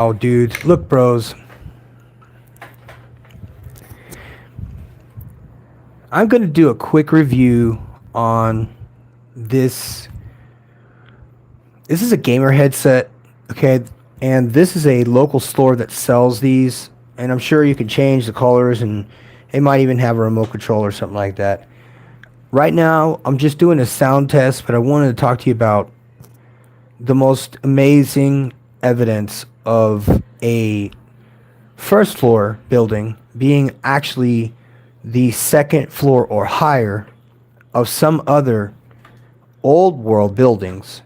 Oh, dude. Look, bros. I'm going to do a quick review on this. This is a gamer headset, okay? And this is a local store that sells these. And I'm sure you can change the colors and it might even have a remote control or something like that. Right now, I'm just doing a sound test, but I wanted to talk to you about the most amazing evidence of a first floor building being actually the second floor or higher of some other old world buildings.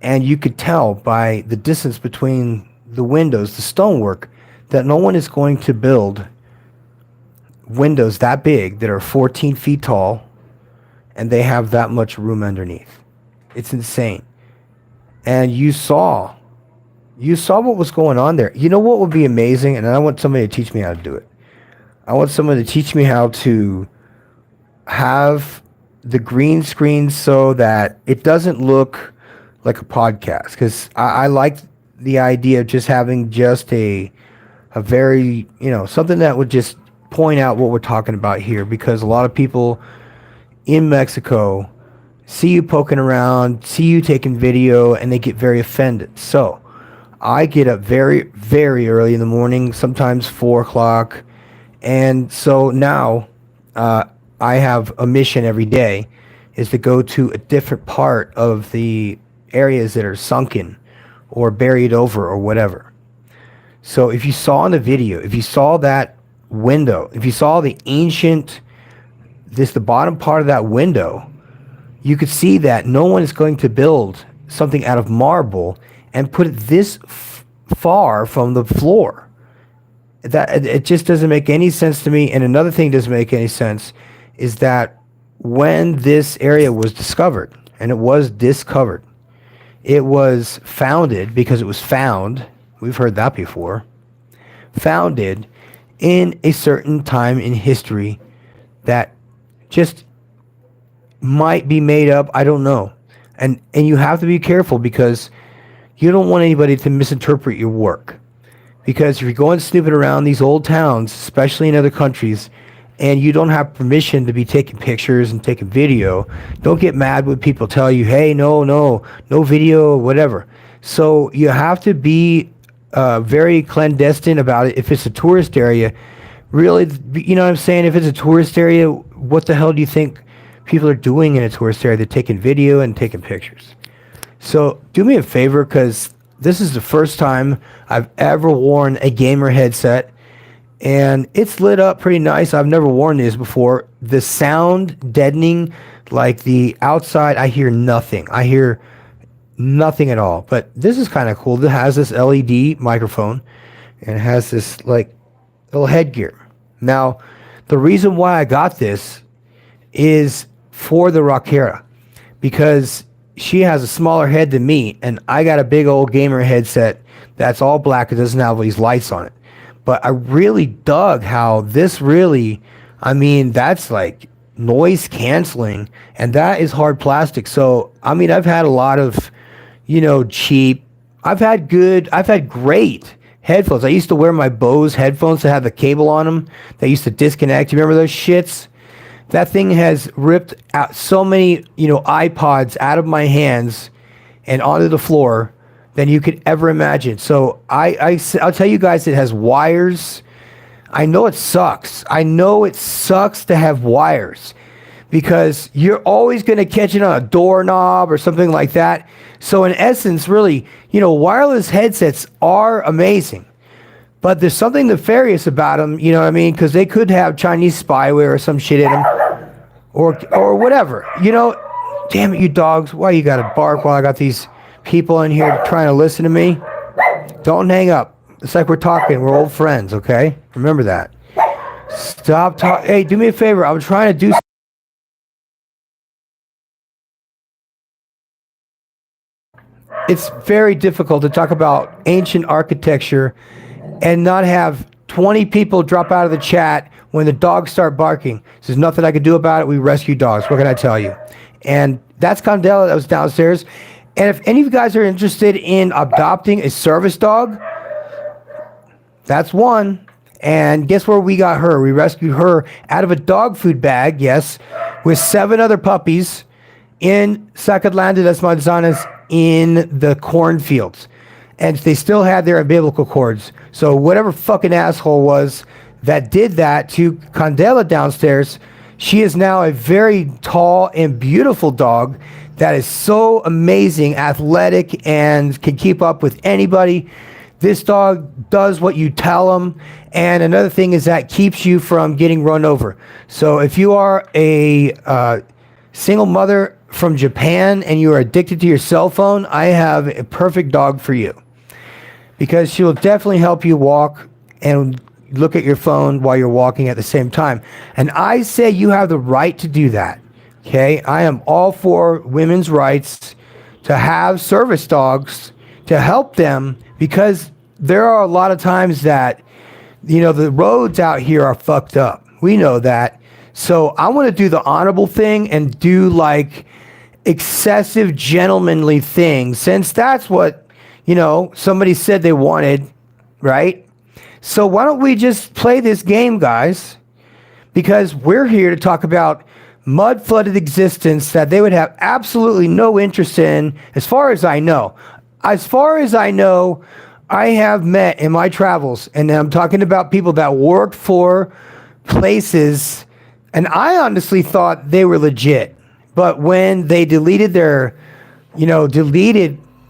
And you could tell by the distance between the windows, the stonework, that no one is going to build windows that big that are 14 feet tall and they have that much room underneath. It's insane. And you saw what was going on there. You know what would be amazing? And I want somebody to teach me how to do it. I want someone to teach me how to have the green screen so that it doesn't look like a podcast. Because I like the idea of just having just a very, something that would just point out what we're talking about here. Because a lot of people in Mexico see you poking around, see you taking video, and they get very offended. So I get up very, very early in the morning, sometimes 4 o'clock. And so now I have a mission every day is to go to a different part of the areas that are sunken or buried over or whatever. So if you saw in the video, if you saw that window, if you saw the bottom part of that window, you could see that no one is going to build something out of marble and put it this far from the floor. That it just doesn't make any sense to me. And another thing doesn't make any sense is that when this area was discovered, and it was discovered, it was founded because it was found. We've heard that before. Founded in a certain time in history that just might be made up. I don't know. And you have to be careful because you don't want anybody to misinterpret your work. Because if you're going snooping around these old towns, especially in other countries, and you don't have permission to be taking pictures and taking video, don't get mad when people tell you, hey, no video, whatever. So you have to be very clandestine about it. If it's a tourist area, really, you know what I'm saying? If it's a tourist area, what the hell do you think people are doing in a tourist area? They're taking video and taking pictures. So do me a favor, because this is the first time I've ever worn a gamer headset, and it's lit up pretty nice. I've never worn this before. The sound deadening, like the outside, I hear nothing. I hear nothing at all. But this is kind of cool. It has this LED microphone, and it has this like little headgear. Now, the reason why I got this is for the Rockera, because she has a smaller head than me, and I got a big old gamer headset that's all black. It doesn't have these lights on it. But I really dug how this really, that's like noise canceling, and that is hard plastic. So, I've had a lot of, cheap, I've had great headphones. I used to wear my Bose headphones that had the cable on them that used to disconnect. You remember those shits? That thing has ripped out so many, iPods out of my hands and onto the floor than you could ever imagine. So I'll tell you guys, it has wires. I know it sucks. I know it sucks to have wires because you're always going to catch it on a doorknob or something like that. So in essence, really, wireless headsets are amazing. But there's something nefarious about them, you know what I mean? Because they could have Chinese spyware or some shit in them. Or whatever. Damn it, you dogs. Why you gotta bark while I got these people in here trying to listen to me? Don't hang up. It's like we're talking. We're old friends, okay? Remember that. Stop talking. Hey, do me a favor. I'm trying to do... It's very difficult to talk about ancient architecture and not have 20 people drop out of the chat when the dogs start barking. There's nothing I can do about it. We rescue dogs. What can I tell you? And that's Condella that was downstairs. And if any of you guys are interested in adopting a service dog, That's one. And guess where we got her? We rescued her out of a dog food bag, yes, with 7 other puppies in Sacadlán de las Manzanas in the cornfields. And they still had their umbilical cords. So whatever fucking asshole was that did that to Candela downstairs, she is now a very tall and beautiful dog that is so amazing, athletic, and can keep up with anybody. This dog does what you tell him. And another thing is that keeps you from getting run over. So if you are a single mother from Japan and you are addicted to your cell phone, I have a perfect dog for you. Because she will definitely help you walk and look at your phone while you're walking at the same time. And I say you have the right to do that. Okay? I am all for women's rights to have service dogs to help them, because there are a lot of times that, the roads out here are fucked up. We know that. So I want to do the honorable thing and do like excessive gentlemanly things, since that's what, somebody said they wanted, right? So why don't we just play this game, guys? Because we're here to talk about mud-flooded existence that they would have absolutely no interest in, as far as I know. As far as I know, I have met in my travels, and I'm talking about people that worked for places, and I honestly thought they were legit. But when they deleted their,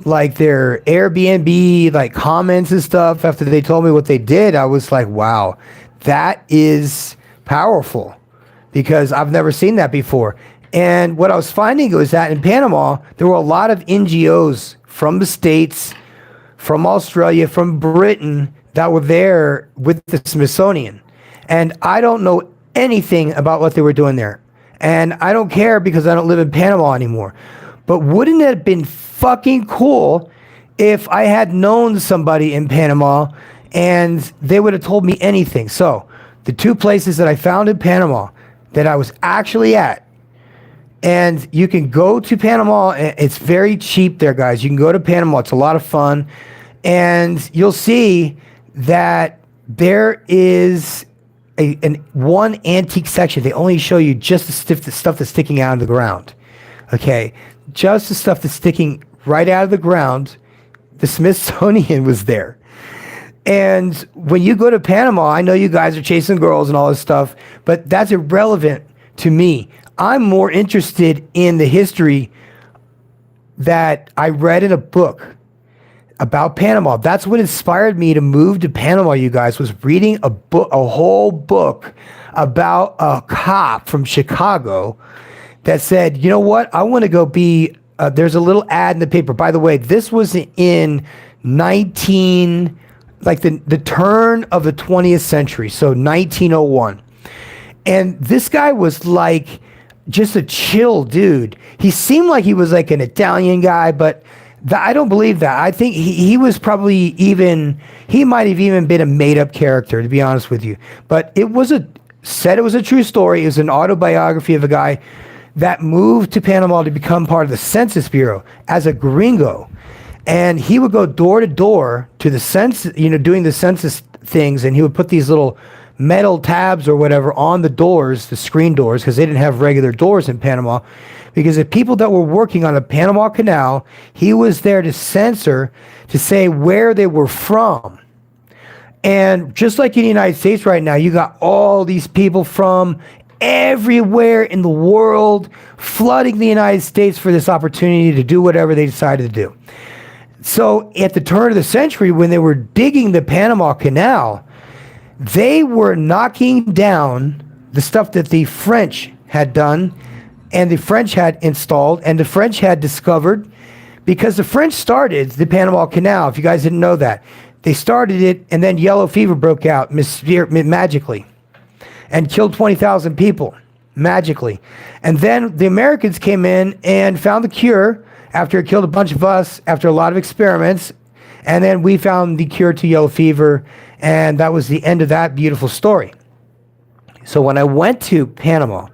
like their Airbnb like comments and stuff after they told me what they did, I was like, wow, that is powerful, because I've never seen that before. And what I was finding was that in Panama, there were a lot of NGOs from the States, from Australia, from Britain that were there with the Smithsonian. And I don't know anything about what they were doing there. And I don't care, because I don't live in Panama anymore. But wouldn't it have been fucking cool if I had known somebody in Panama and they would have told me anything? So the 2 places that I found in Panama that I was actually at, and you can go to Panama, it's very cheap there, guys. You can go to Panama, it's a lot of fun, and you'll see that there is one antique section. They only show you just the stuff that's sticking out of the ground. Okay, just the stuff that's sticking right out of the ground. The Smithsonian was there. And when you go to Panama, I know you guys are chasing girls and all this stuff, but that's irrelevant to me. I'm more interested in the history that I read in a book about Panama. That's what inspired me to move to Panama, you guys, was reading a whole book about a cop from Chicago that said, you know what, I want to go be, there's a little ad in the paper. By the way, this was in the turn of the 20th century, so 1901. And this guy was like just a chill dude. He seemed like he was like an Italian guy, but I don't believe that. I think he was probably he might have even been a made-up character, to be honest with you. But it was a true story. It was an autobiography of a guy that moved to Panama to become part of the Census Bureau as a gringo. And he would go door to door to the census, doing the census things, and he would put these little metal tabs or whatever on the doors, the screen doors, because they didn't have regular doors in Panama. Because the people that were working on the Panama Canal, he was there to censor, to say where they were from. And just like in the United States right now, you got all these people from everywhere in the world flooding the United States for this opportunity to do whatever they decided to do. So at the turn of the century, when they were digging the Panama Canal, they were knocking down the stuff that the French had done and the French had installed and the French had discovered, because the French started the Panama Canal, if you guys didn't know that. They started it, and then yellow fever broke out magically and killed 20,000 people magically. And then the Americans came in and found the cure after it killed a bunch of us, after a lot of experiments. And then we found the cure to yellow fever, and that was the end of that beautiful story. So when I went to Panama,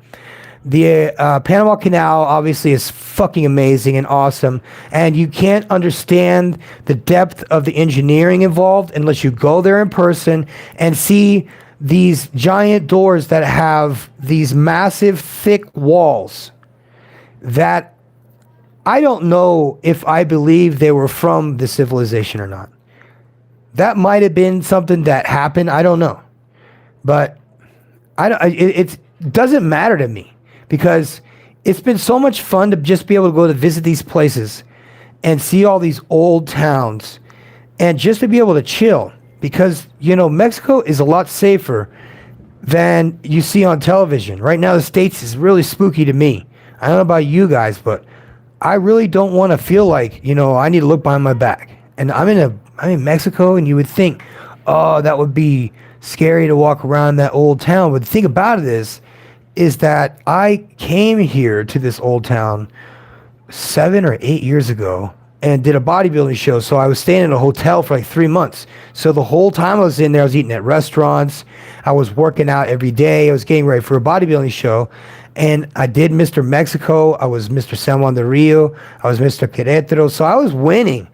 The Panama Canal obviously is fucking amazing and awesome, and you can't understand the depth of the engineering involved unless you go there in person and see these giant doors that have these massive thick walls that I don't know if I believe they were from the civilization or not. That might have been something that happened. I don't know, but it doesn't matter to me because it's been so much fun to just be able to go to visit these places and see all these old towns and just to be able to chill because, you know, Mexico is a lot safer than you see on television. Right now, the States is really spooky to me. I don't know about you guys, but I really don't want to feel like, you know, I need to look behind my back. And I'm in Mexico, and you would think, oh, that would be scary to walk around that old town. But the thing about it is that I came here to this old town 7 or 8 years ago and did a bodybuilding show. So I was staying in a hotel for like 3 months. So the whole time I was in there, I was eating at restaurants. I was working out every day. I was getting ready for a bodybuilding show. And I did Mr. Mexico. I was Mr. San Juan de Rio. I was Mr. Querétaro. So I was winning.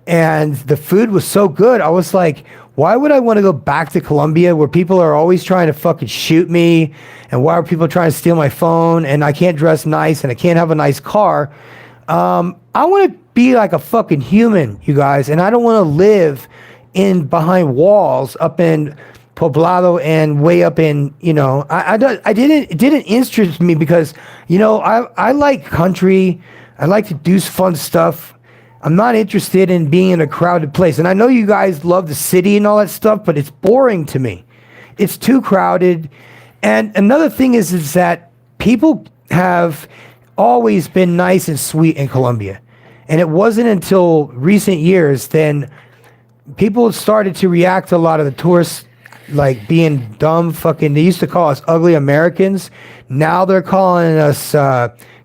And the food was so good. I was like, why would I want to go back to Colombia where people are always trying to fucking shoot me? And why are people trying to steal my phone? And I can't dress nice and I can't have a nice car. I want to be like a fucking human, you guys. And I don't want to live in behind walls up in Poblado and way up in, you know, it didn't interest me because, you know, I like country. I like to do fun stuff. I'm not interested in being in a crowded place. And I know you guys love the city and all that stuff, but it's boring to me. It's too crowded. And another thing is that people have always been nice and sweet in Colombia. And it wasn't until recent years then people started to react to a lot of the tourists like being dumb fucking, they used to call us ugly Americans. Now they're calling us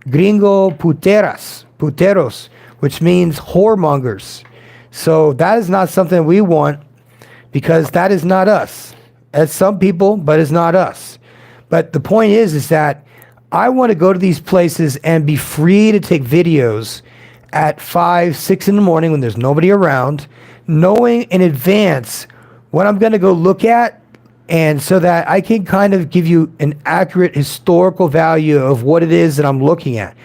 gringo puteros, which means whoremongers. So that is not something we want because that is not us. That's some people, but it's not us. But the point is that I want to go to these places and be free to take videos at 5, 6 in the morning when there's nobody around, knowing in advance what I'm going to go look at, and so that I can kind of give you an accurate historical value of what it is that I'm looking at.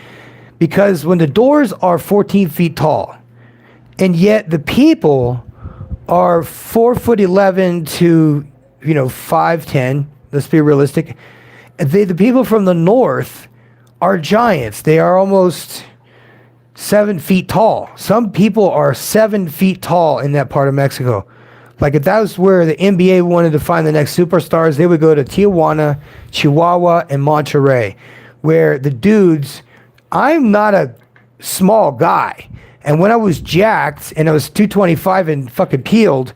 Because when the doors are 14 feet tall, and yet the people are 4'11" to, you know, 5'10", let's be realistic. The people from the north are giants. They are almost 7 feet tall. Some people are 7 feet tall in that part of Mexico. Like if that was where the NBA wanted to find the next superstars, they would go to Tijuana, Chihuahua, and Monterrey, where the dudes, I'm not a small guy. And when I was jacked and I was 225 and fucking peeled,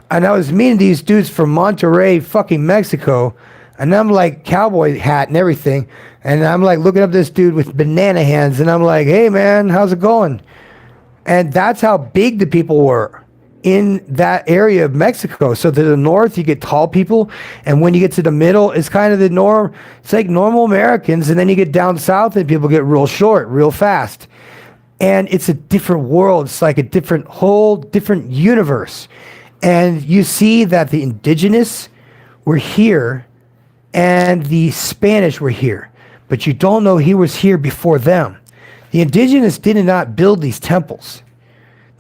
and I was meeting these dudes from Monterrey, fucking Mexico, and I'm like cowboy hat and everything, and I'm like looking up this dude with banana hands, and I'm like, hey man, how's it going? And that's how big the people were in that area of Mexico. So to the north, you get tall people, and when you get to the middle, it's kind of the norm. It's like normal Americans, and then you get down south, and people get real short, real fast. And it's a different world. It's like a whole different universe. And you see that the indigenous were here, and the Spanish were here, but you don't know he was here before them. The indigenous did not build these temples.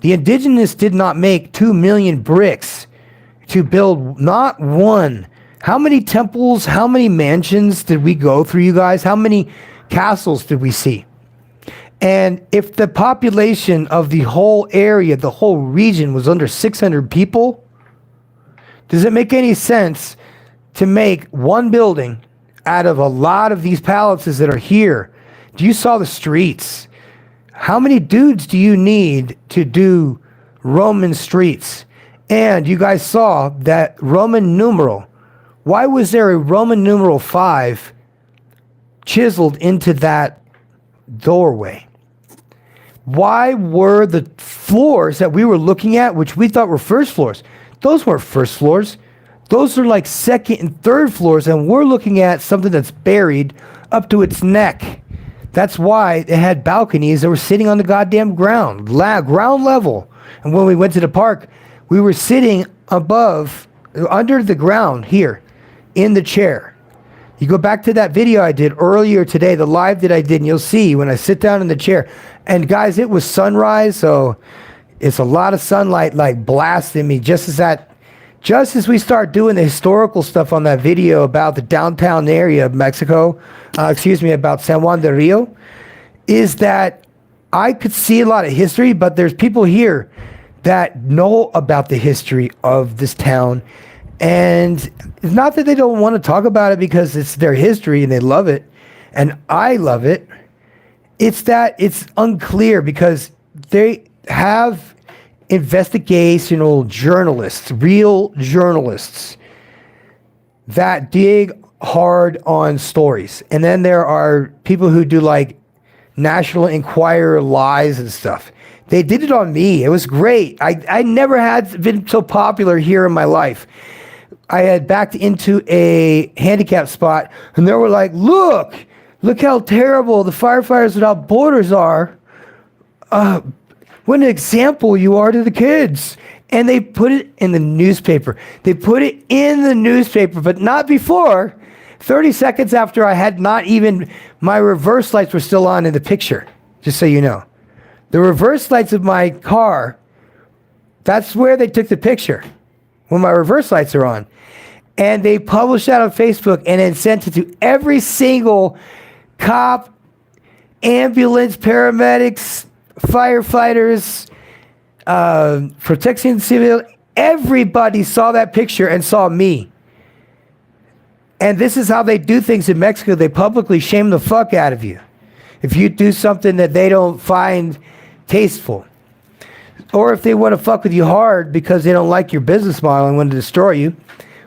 The indigenous did not make 2 million bricks to build not one. How many temples, how many mansions did we go through, you guys? How many castles did we see? And if the population of the whole area, the whole region was under 600 people, does it make any sense to make one building out of a lot of these palaces that are here? You saw the streets. How many dudes do you need to do Roman streets? And you guys saw that Roman numeral. Why was there a Roman numeral 5 chiseled into that doorway? Why were the floors that we were looking at, which we thought were first floors, those weren't first floors. Those are like second and third floors, and we're looking at something that's buried up to its neck. That's why it had balconies that were sitting on the goddamn ground, ground level. And when we went to the park, we were sitting above, under the ground here, in the chair. You go back to that video I did earlier today, the live that I did, and you'll see when I sit down in the chair. And guys, it was sunrise, so it's a lot of sunlight like blasting me just as we start doing the historical stuff on that video about the downtown area of Mexico, about San Juan del Rio, is that I could see a lot of history, but there's people here that know about the history of this town. And it's not that they don't want to talk about it because it's their history and they love it, and I love it. It's that it's unclear because they have investigational journalists, real journalists that dig hard on stories. And then there are people who do like National Enquirer lies and stuff. They did it on me. It was great. I never had been so popular here in my life. I had backed into a handicap spot and they were like, look how terrible the Firefighters Without Borders are. What an example you are to the kids. And they put it in the newspaper. They put it in the newspaper, but not before. 30 seconds after I had not even, my reverse lights were still on in the picture, just so you know. The reverse lights of my car, that's where they took the picture, when my reverse lights are on. And they published that on Facebook and then sent it to every single cop, ambulance, paramedics, firefighters, protection civil. Everybody saw that picture and saw me. And this is how they do things in Mexico. They publicly shame the fuck out of you if you do something that they don't find tasteful, or if they want to fuck with you hard because they don't like your business model and want to destroy you,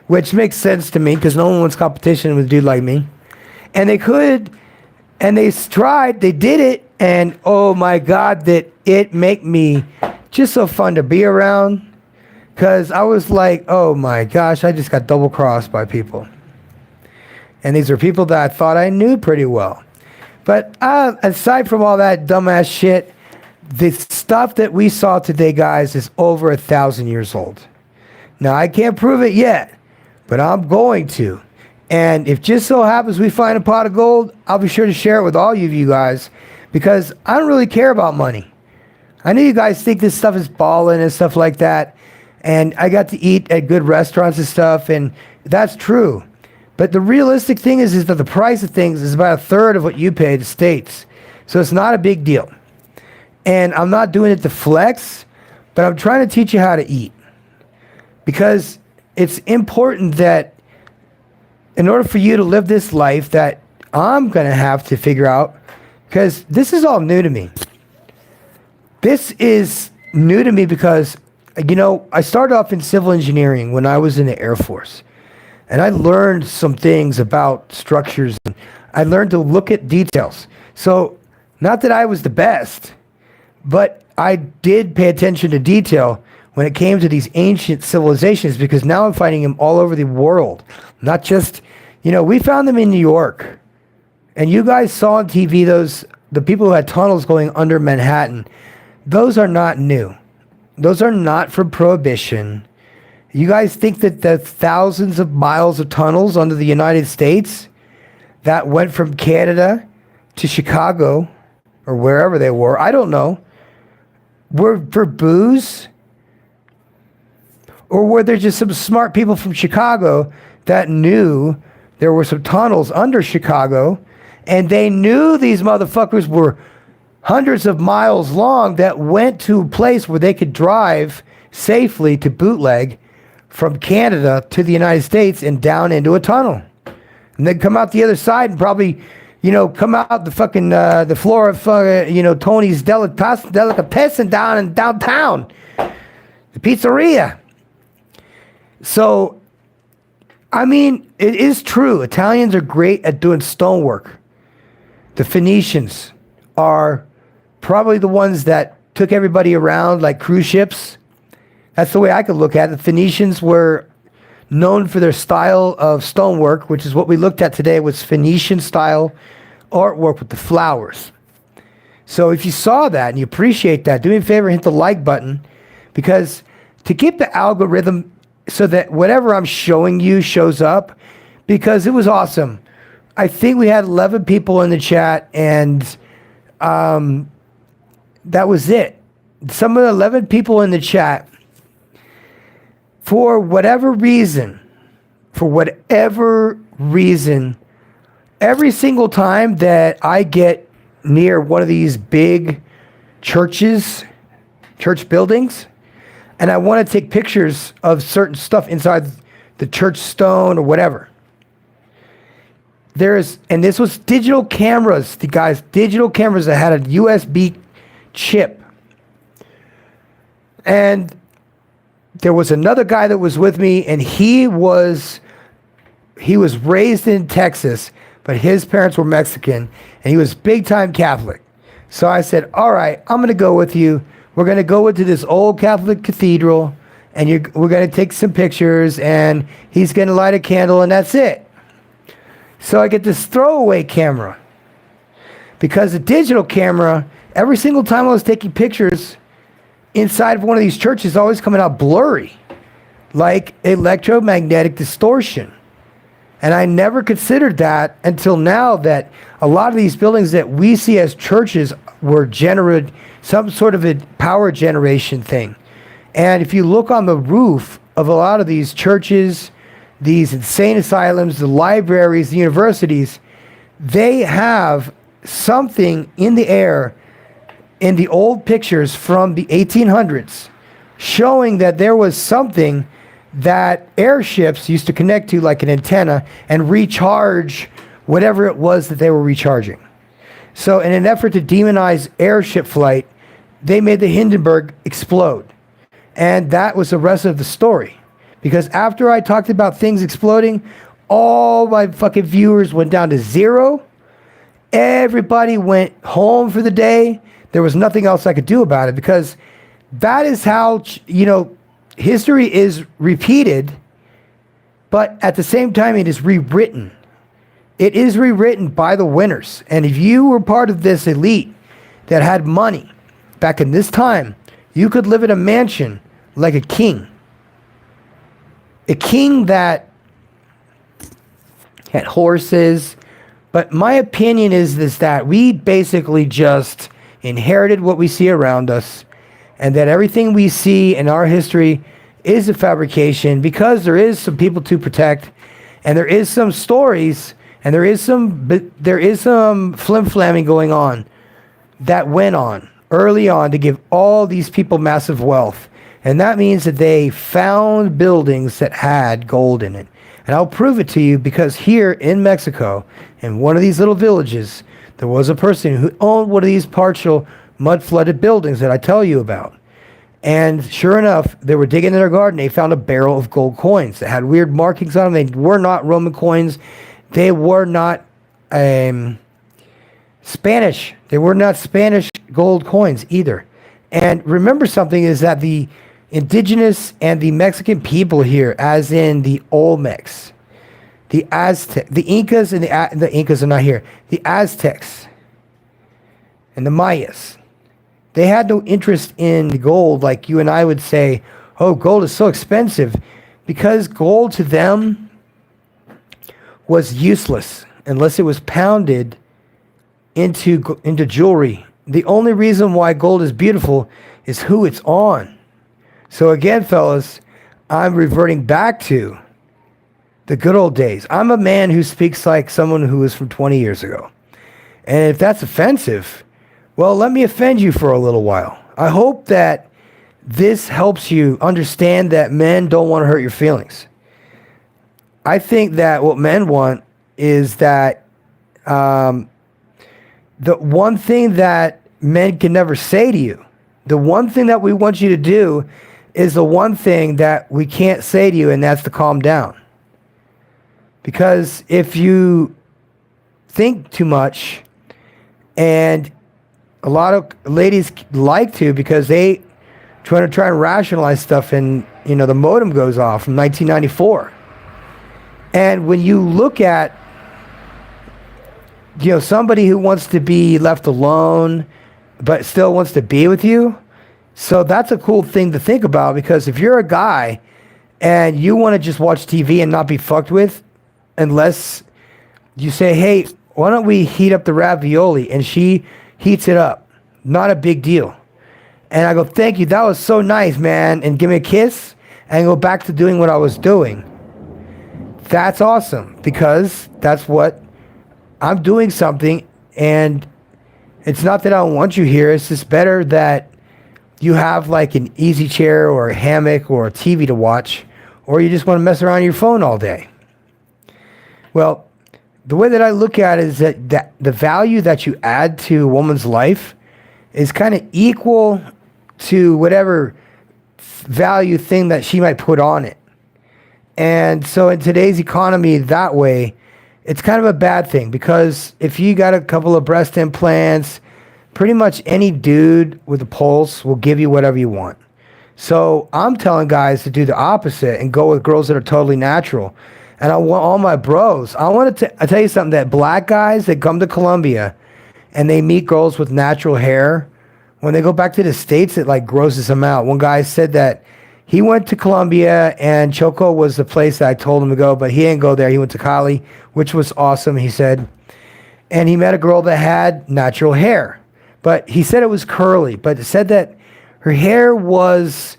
which makes sense to me because no one wants competition with a dude like me. And they could, and they tried, they did it, and oh my God, that it make me just so fun to be around, because I was like, oh my gosh, I just got double crossed by people. And these are people that I thought I knew pretty well. But aside from all that dumbass shit, the stuff that we saw today, guys, is over 1,000 years old. Now, I can't prove it yet, but I'm going to. And if just so happens we find a pot of gold, I'll be sure to share it with all of you guys, because I don't really care about money. I know you guys think this stuff is balling and stuff like that, and I got to eat at good restaurants and stuff, and that's true. But the realistic thing is that the price of things is about a third of what you pay the States. So it's not a big deal. And I'm not doing it to flex, but I'm trying to teach you how to eat. Because it's important that in order for you to live this life that I'm going to have to figure out, because this is all new to me. This is new to me because, you know, I started off in civil engineering when I was in the Air Force. And I learned some things about structures. And I learned to look at details. So, not that I was the best, but I did pay attention to detail when it came to these ancient civilizations, because now I'm finding them all over the world. Not just, you know, we found them in New York. And you guys saw on TV the people who had tunnels going under Manhattan. Those are not new. Those are not from Prohibition. You guys think that the thousands of miles of tunnels under the United States that went from Canada to Chicago or wherever they were, I don't know, were for booze? Or were there just some smart people from Chicago that knew there were some tunnels under Chicago, and they knew these motherfuckers were hundreds of miles long that went to a place where they could drive safely to bootleg from Canada to the United States and down into a tunnel, and then come out the other side and probably, you know, come out the fucking the floor of Tony's Delicatessen down in downtown, the pizzeria. So, I mean, it is true. Italians are great at doing stonework. The Phoenicians are probably the ones that took everybody around like cruise ships. That's the way I could look at it. The Phoenicians were known for their style of stonework, which is what we looked at today, was Phoenician style artwork with the flowers. So if you saw that and you appreciate that, do me a favor, hit the like button, because to keep the algorithm so that whatever I'm showing you shows up, because it was awesome. I think we had 11 people in the chat, and that was it. Some of the 11 people in the chat, for whatever reason, every single time that I get near one of these big church buildings, and I want to take pictures of certain stuff inside the church stone or whatever, and this was digital cameras, digital cameras that had a USB chip. And there was another guy that was with me, and he was raised in Texas, but his parents were Mexican, and he was big time Catholic. So I said, all right, I'm going to go with you. We're going to go into this old Catholic cathedral, and we're going to take some pictures, and he's going to light a candle, and that's it. So I get this throwaway camera, because the digital camera, every single time I was taking pictures inside of one of these churches, always coming out blurry, like electromagnetic distortion. And I never considered that until now, that a lot of these buildings that we see as churches were generated some sort of a power generation thing. And if you look on the roof of a lot of these churches, these insane asylums, the libraries, the universities, they have something in the air in the old pictures from the 1800s showing that there was something that airships used to connect to, like an antenna, and recharge whatever it was that they were recharging. So in an effort to demonize airship flight, they made the Hindenburg explode. And that was the rest of the story. Because after I talked about things exploding, all my fucking viewers went down to zero. Everybody went home for the day. There was nothing else I could do about it, because that is how, history is repeated, but at the same time, it is rewritten. It is rewritten by the winners. And if you were part of this elite that had money back in this time, you could live in a mansion like a king. A king that had horses. But my opinion is that we basically just inherited what we see around us, and that everything we see in our history is a fabrication, because there is some people to protect, and there is some stories, and there is some flim-flamming going on that went on early on to give all these people massive wealth. And that means that they found buildings that had gold in it. And I'll prove it to you, because here in Mexico, in one of these little villages, there was a person who owned one of these partial mud-flooded buildings that I tell you about. And sure enough, they were digging in their garden. They found a barrel of gold coins that had weird markings on them. They were not Roman coins. They were not Spanish. They were not Spanish gold coins either. And remember something, is that the indigenous and the Mexican people here, as in the Olmecs, the Aztec, the Incas, and the Incas are not here, the Aztecs and the Mayas, they had no interest in gold like you and I would say, oh, gold is so expensive, because gold to them was useless unless it was pounded into jewelry. The only reason why gold is beautiful is who it's on. So again, fellas, I'm reverting back to the good old days. I'm a man who speaks like someone who was from 20 years ago. And if that's offensive, well, let me offend you for a little while. I hope that this helps you understand that men don't want to hurt your feelings. I think that what men want is that the one thing that men can never say to you, the one thing that we want you to do is the one thing that we can't say to you, and that's to calm down. Because if you think too much, and a lot of ladies like to, because they try and rationalize stuff, and the modem goes off from 1994. And when you look at, somebody who wants to be left alone, but still wants to be with you, so that's a cool thing to think about, because if you're a guy and you want to just watch TV and not be fucked with, unless you say, hey, why don't we heat up the ravioli? And she heats it up. Not a big deal. And I go, thank you, that was so nice, man. And give me a kiss and go back to doing what I was doing. That's awesome, because that's what I'm doing something. And it's not that I don't want you here. It's just better that you have like an easy chair or a hammock or a TV to watch, or you just want to mess around on your phone all day. Well, the way that I look at it is that the value that you add to a woman's life is kind of equal to whatever value thing that she might put on it. And so in today's economy, that way, it's kind of a bad thing, because if you got a couple of breast implants, pretty much any dude with a pulse will give you whatever you want. So I'm telling guys to do the opposite and go with girls that are totally natural. And I want all my bros. I tell you something, that black guys that come to Colombia and they meet girls with natural hair, when they go back to the States, it like grosses them out. One guy said that he went to Colombia and Choco was the place that I told him to go, but he didn't go there. He went to Cali, which was awesome, he said. And he met a girl that had natural hair. But he said it was curly, but it said that her hair was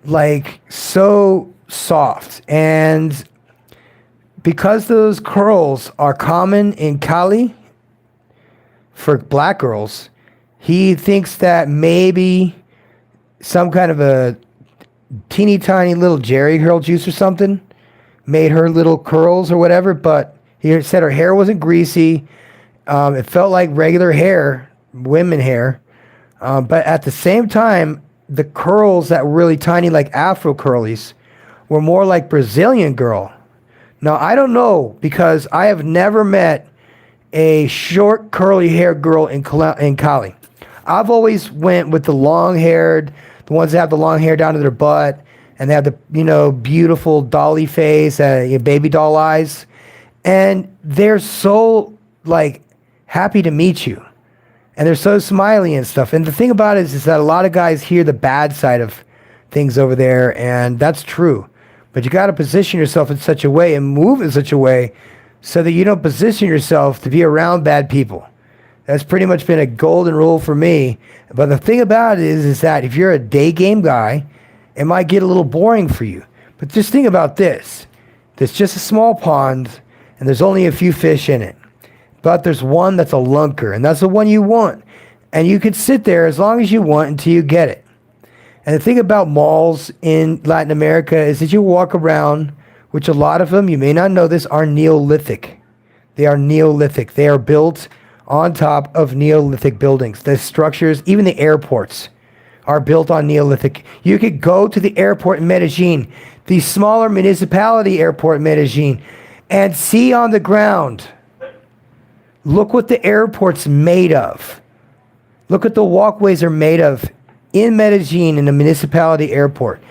like so soft. And because those curls are common in Cali for black girls, he thinks that maybe some kind of a teeny tiny little Jerry curl juice or something made her little curls or whatever. But he said her hair wasn't greasy. It felt like regular hair, women hair. But at the same time, the curls that were really tiny, like Afro curlies, were more like Brazilian girl. Now, I don't know, because I have never met a short curly haired girl in Cali. I've always went with the long-haired, the ones that have the long hair down to their butt, and they have the, beautiful dolly face, baby doll eyes. And they're so, like, happy to meet you. And they're so smiley and stuff. And the thing about it is that a lot of guys hear the bad side of things over there, and that's true. But you got to position yourself in such a way and move in such a way so that you don't position yourself to be around bad people. That's pretty much been a golden rule for me. But the thing about it is that if you're a day game guy, it might get a little boring for you. But just think about this. There's just a small pond, and there's only a few fish in it. But there's one that's a lunker, and that's the one you want. And you can sit there as long as you want until you get it. And the thing about malls in Latin America is that you walk around, which a lot of them, you may not know this, are Neolithic. They are Neolithic. They are built on top of Neolithic buildings. The structures, even the airports, are built on Neolithic. You could go to the airport in Medellin, the smaller municipality airport in Medellin, and see on the ground, look what the airport's made of. Look what the walkways are made of in Medellin, in the municipality airport.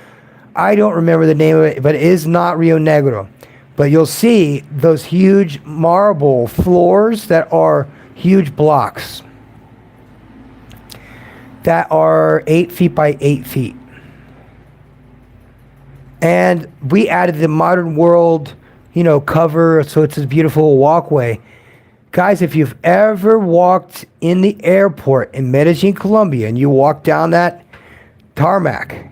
I don't remember the name of it, but it is not Rio Negro. But you'll see those huge marble floors that are huge blocks that are 8 feet by 8 feet. And we added the modern world, cover, so it's a beautiful walkway. Guys, if you've ever walked in the airport in Medellin, Colombia, and you walked down that tarmac,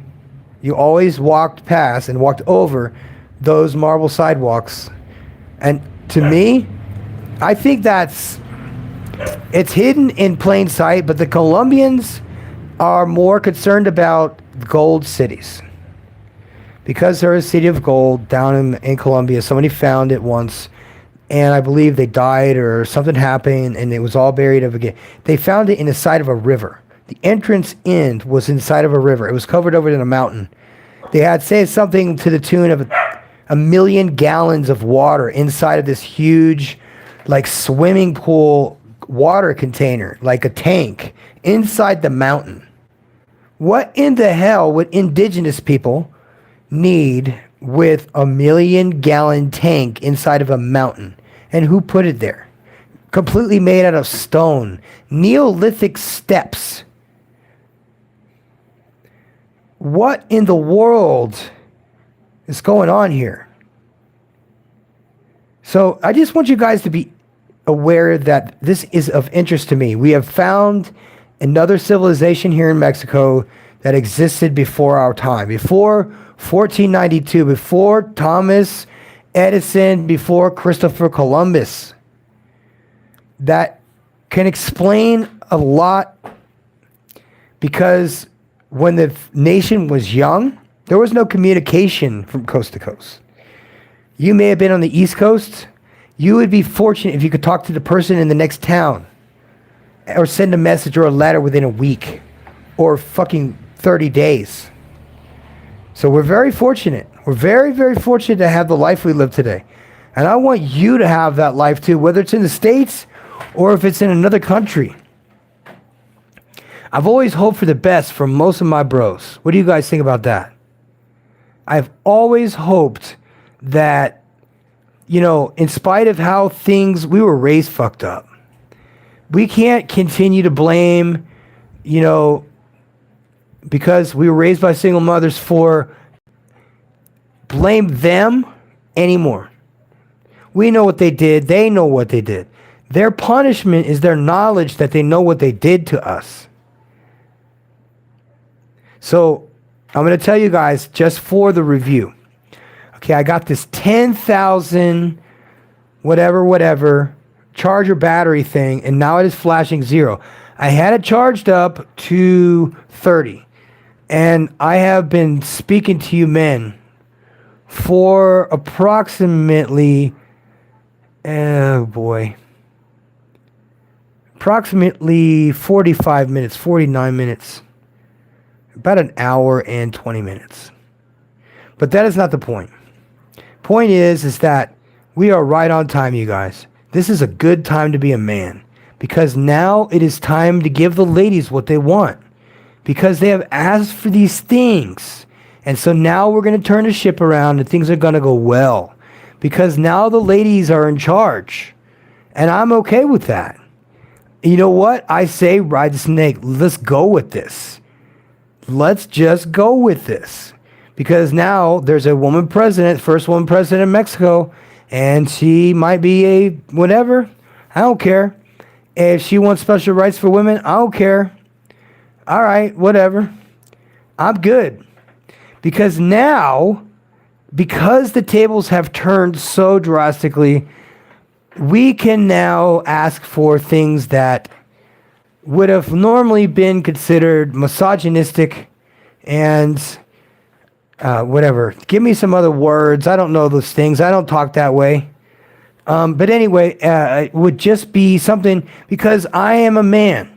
you always walked past and walked over those marble sidewalks. And to me, I think it's hidden in plain sight, but the Colombians are more concerned about gold cities. Because there's a city of gold down in Colombia. Somebody found it once, and I believe they died or something happened, and it was all buried up again. They found it in the side of a river. The entrance end was inside of a river. It was covered over in a mountain. They had said something to the tune of a million gallons of water inside of this huge, like, swimming pool water container, like a tank, inside the mountain. What in the hell would indigenous people need with a 1,000,000-gallon tank inside of a mountain. And who put it there? Completely made out of stone. Neolithic steps. What in the world is going on here? So I just want you guys to be aware that this is of interest to me. We have found another civilization here in Mexico that existed before our time, before 1492, before Thomas Edison, before Christopher Columbus, that can explain a lot, because when the nation was young, there was no communication from coast to coast. You may have been on the East Coast. You would be fortunate if you could talk to the person in the next town or send a message or a letter within a week or fucking 30 days. So we're very fortunate. We're very, very fortunate to have the life we live today. And I want you to have that life too, whether it's in the States or if it's in another country. I've always hoped for the best for most of my bros. What do you guys think about that? I've always hoped that, you know, in spite of how we were raised fucked up. We can't continue to blame, you know, because we were raised by single mothers blame them anymore. We know what they did. They know what they did. Their punishment is their knowledge that they know what they did to us. So I'm going to tell you guys just for the review. Okay, I got this 10,000 whatever charger battery thing, and now it is flashing 0. I had it charged up to 30, and I have been speaking to you men for approximately, approximately 45 minutes, 49 minutes, about an hour and 20 minutes. But that is not the point. Point is that we are right on time, you guys. This is a good time to be a man, because now it is time to give the ladies what they want, because they have asked for these things. And so now we're going to turn the ship around and things are going to go well, because now the ladies are in charge. And I'm okay with that. You know what? I say ride the snake. Let's go with this. Let's just go with this. Because now there's a woman president, first woman president in Mexico, and she might be a whatever. I don't care. If she wants special rights for women, I don't care. All right, whatever. I'm good. Because now, because the tables have turned so drastically, we can now ask for things that would have normally been considered misogynistic and whatever. Give me some other words. I don't know those things. I don't talk that way. But anyway, it would just be something, because I am a man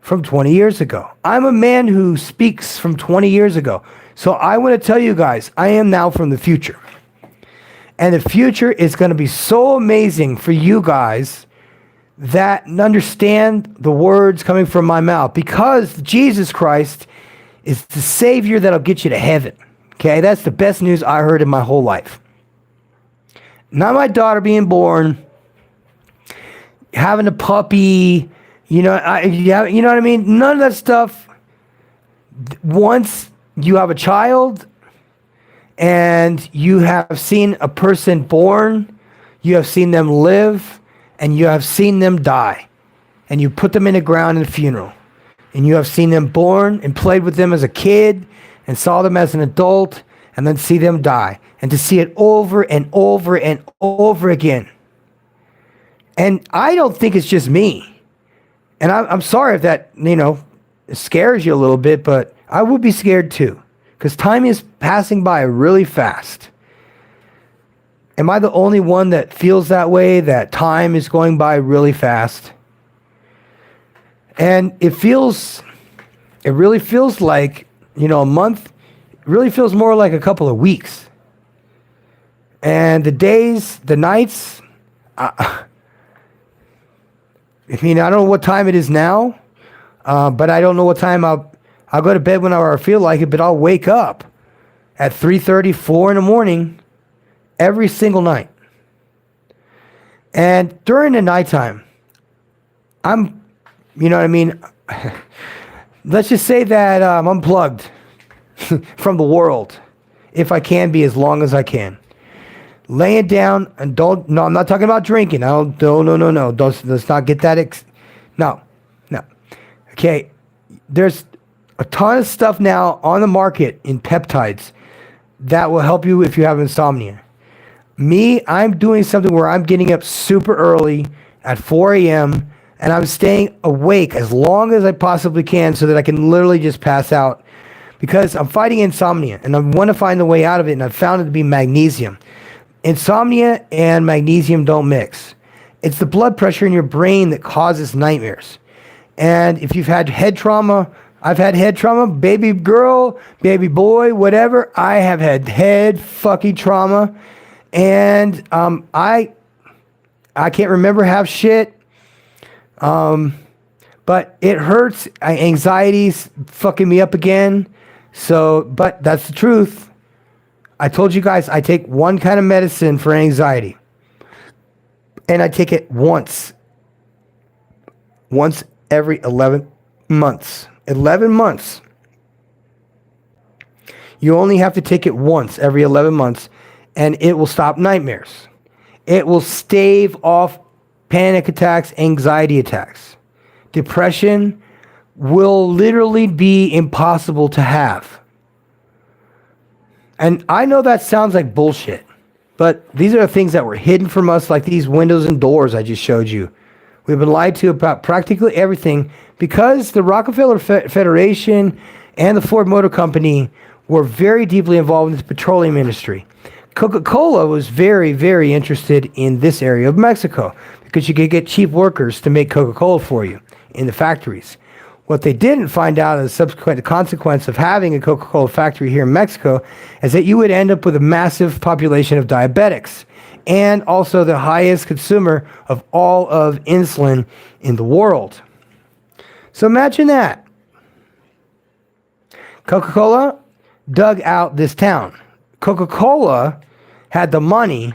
from 20 years ago. I'm a man who speaks from 20 years ago. So I want to tell you guys, I am now from the future. And the future is going to be so amazing for you guys that understand the words coming from my mouth, because Jesus Christ is the Savior that'll get you to heaven. Okay, that's the best news I heard in my whole life. Not my daughter being born, having a puppy, you know what I mean? None of that stuff. Once you have a child and you have seen a person born, you have seen them live, and you have seen them die, and you put them in the ground in a funeral. And you have seen them born and played with them as a kid and saw them as an adult and then see them die. And to see it over and over and over again. And I don't think it's just me. And I'm sorry if that, scares you a little bit, but I would be scared too. Because time is passing by really fast. Am I the only one that feels that way, that time is going by really fast? And it really feels like, a month. It really feels more like a couple of weeks. And the days, the nights, I don't know what time it is now, but I don't know what time I'll go to bed whenever I feel like it, but I'll wake up. at 3:30, 4 in the morning, every single night. And during the nighttime, you know what I mean? Let's just say that I'm unplugged from the world, if I can be, as long as I can. Laying down, and no, I'm not talking about drinking. No. Let's not get that. No. Okay, there's a ton of stuff now on the market in peptides that will help you if you have insomnia. Me, I'm doing something where I'm getting up super early at 4 a.m. and I'm staying awake as long as I possibly can so that I can literally just pass out, because I'm fighting insomnia and I want to find a way out of it, and I've found it to be magnesium. Insomnia and magnesium don't mix. It's the blood pressure in your brain that causes nightmares. And if you've had head trauma, I've had head trauma, baby girl, baby boy, whatever. I have had head fucking trauma. And I can't remember half shit. But it hurts. Anxiety's fucking me up again. So, but that's the truth. I told you guys I take one kind of medicine for anxiety. And I take it once every 11 months. 11 months. You only have to take it once every 11 months, and it will stop nightmares. It will stave off panic attacks, anxiety attacks. Depression will literally be impossible to have. And I know that sounds like bullshit, but these are the things that were hidden from us, like these windows and doors I just showed you. We've been lied to about practically everything because the Rockefeller Federation and the Ford Motor Company were very deeply involved in the petroleum industry. Coca-Cola was very, very interested in this area of Mexico because you could get cheap workers to make Coca-Cola for you in the factories. What they didn't find out as a subsequent consequence of having a Coca-Cola factory here in Mexico is that you would end up with a massive population of diabetics and also the highest consumer of all of insulin in the world. So imagine that. Coca-Cola dug out this town. Coca-Cola had the money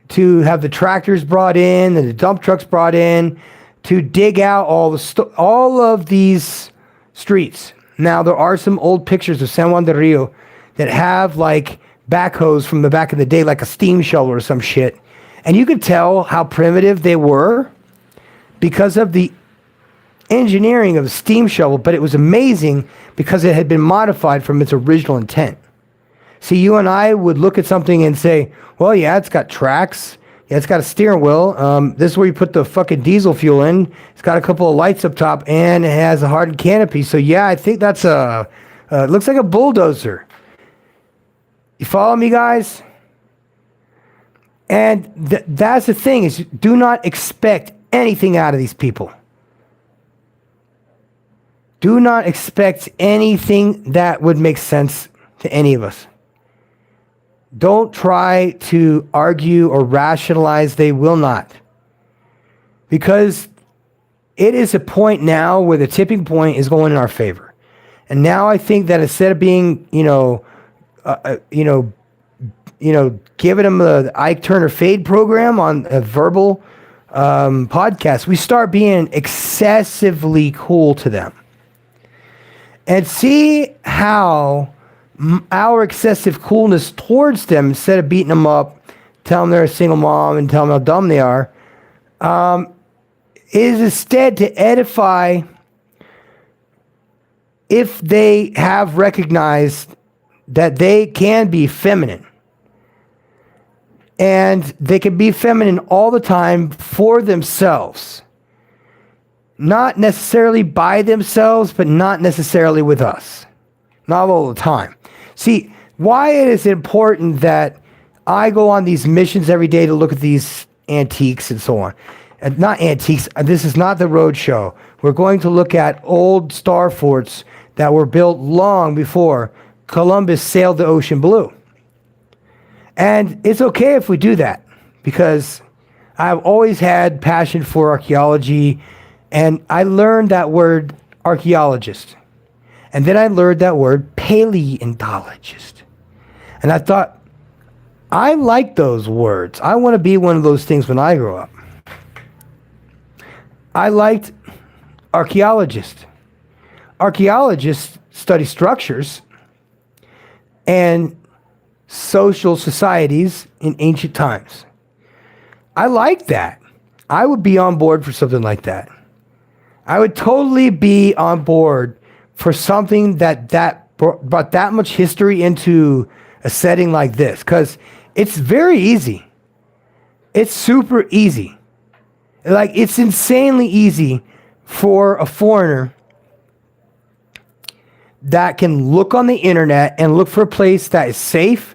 to have the tractors brought in and the dump trucks brought in to dig out all of these streets. Now, there are some old pictures of San Juan del Rio that have like backhoes from the back of the day, like a steam shovel or some shit. And you could tell how primitive they were because of the engineering of the steam shovel, but it was amazing because it had been modified from its original intent. See, you and I would look at something and say, well, yeah, it's got tracks. Yeah, it's got a steering wheel. This is where you put the fucking diesel fuel in. It's got a couple of lights up top, and it has a hardened canopy. So, yeah, I think that's it looks like a bulldozer. You follow me, guys? And that's the thing, is do not expect anything out of these people. Do not expect anything that would make sense to any of us. Don't try to argue or rationalize. They will not. Because it is a point now where the tipping point is going in our favor. And now I think that instead of being, giving them the Ike Turner Fade program on a verbal podcast, we start being excessively cool to them. And see how our excessive coolness towards them, instead of beating them up, tell them they're a single mom and tell them how dumb they are, is instead to edify if they have recognized that they can be feminine. And they can be feminine all the time for themselves. Not necessarily by themselves, but not necessarily with us. Not all the time. See, why it is important that I go on these missions every day to look at these antiques and so on. And not antiques, this is not the road show. We're going to look at old star forts that were built long before Columbus sailed the ocean blue. And it's okay if we do that, because I've always had passion for archaeology, and I learned that word archaeologist. And then I learned that word paleontologist. And I thought, I like those words. I want to be one of those things when I grow up. I liked archaeologists. Archaeologists study structures and social societies in ancient times. I like that. I would be on board for something like that. I would totally be on board for something that brought that much history into a setting like this, because it's very easy. It's super easy. Like, it's insanely easy for a foreigner that can look on the internet and look for a place that is safe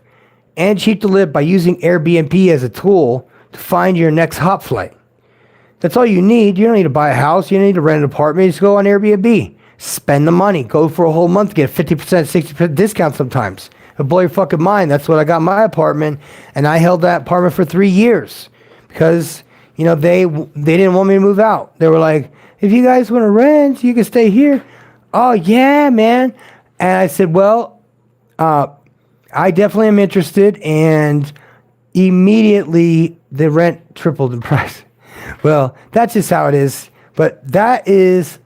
and cheap to live by using Airbnb as a tool to find your next hop flight. That's all you need. You don't need to buy a house. You don't need to rent an apartment. Just go on Airbnb. Spend the money. Go for a whole month. Get a 50%, 60% discount sometimes. It'll blow your fucking mind. That's what I got in my apartment. And I held that apartment for 3 years because, you know, they didn't want me to move out. They were like, if you guys want to rent, you can stay here. Oh, yeah, man. And I said, well, I definitely am interested. And immediately the rent tripled in price. Well, that's just how it is. But that is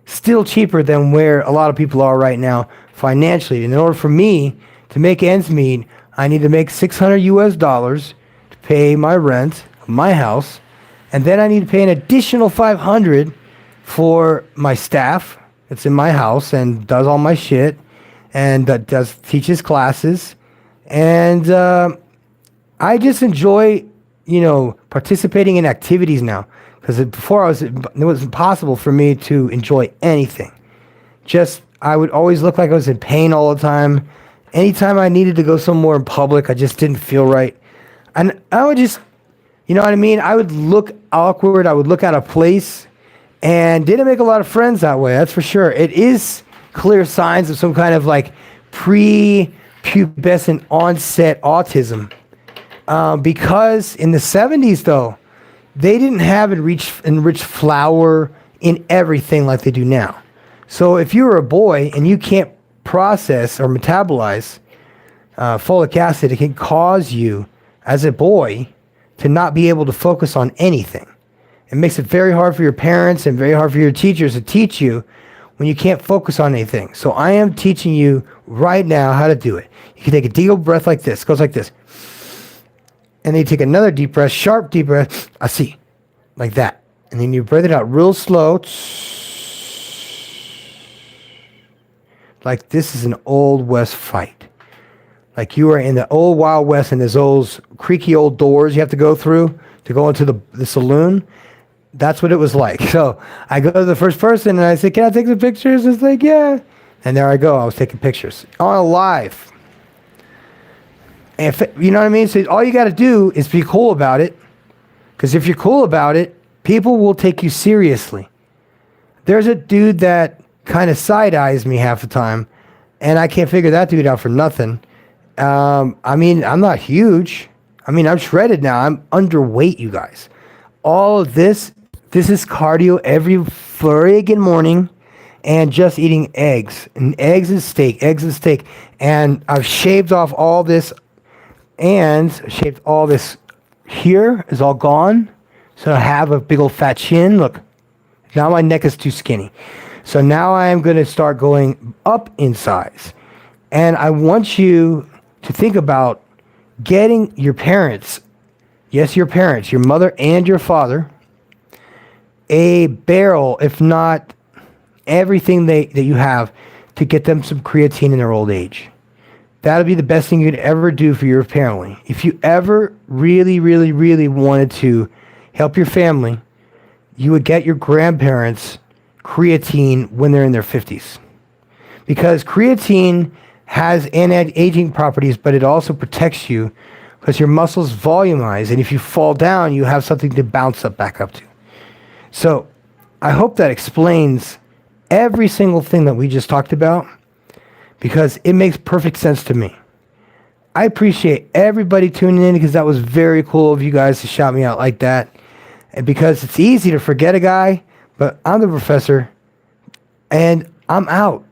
still cheaper than where a lot of people are right now financially. And in order for me to make ends meet, I need to make $600 to pay my rent of my house. And then I need to pay an additional $500 for my staff that's in my house and does all my shit and that teaches classes. And I just enjoy, you know, participating in activities now, because before it was impossible for me to enjoy anything. Just, I would always look like I was in pain all the time. Anytime I needed to go somewhere in public, I just didn't feel right. And I would just, you know what I mean? I would look awkward. I would look out of place and didn't make a lot of friends that way. That's for sure. It is clear signs of some kind of like pre-pubescent onset autism. Because in the 70s, though, they didn't have enriched flour in everything like they do now. So if you were a boy and you can't process or metabolize folic acid, it can cause you, as a boy, to not be able to focus on anything. It makes it very hard for your parents and very hard for your teachers to teach you when you can't focus on anything. So I am teaching you right now how to do it. You can take a deep breath like this. It goes like this. And then you take another deep breath, sharp deep breath, así, like that. And then you breathe it out real slow. Like this is an old West fight. Like you are in the old Wild West and there's those creaky old doors you have to go through to go into the saloon. That's what it was like. So I go to the first person and I say, can I take some pictures? It's like, yeah. And there I go. I was taking pictures on a live. And you know what I mean? So all you got to do is be cool about it. Because if you're cool about it, people will take you seriously. There's a dude that kind of side-eyes me half the time. And I can't figure that dude out for nothing. I mean, I'm not huge. I mean, I'm shredded now. I'm underweight, you guys. All of this is cardio every friggin' morning. And just eating eggs. And eggs and steak. And I've shaved off all this. And shaved all this here is all gone. So I have a big old fat chin. Look, now my neck is too skinny. So now I am going to start going up in size. And I want you to think about getting your parents, yes, your parents, your mother and your father, a barrel, if not everything that you have, to get them some creatine in their old age. That'll be the best thing you'd ever do for your family. If you ever really, really, really wanted to help your family, you would get your grandparents creatine when they're in their 50s. Because creatine has anti-aging properties, but it also protects you because your muscles volumize. And if you fall down, you have something to bounce back up to. So I hope that explains every single thing that we just talked about, because it makes perfect sense to me. I appreciate everybody tuning in, because that was very cool of you guys to shout me out like that. And because it's easy to forget a guy, but I'm the professor and I'm out.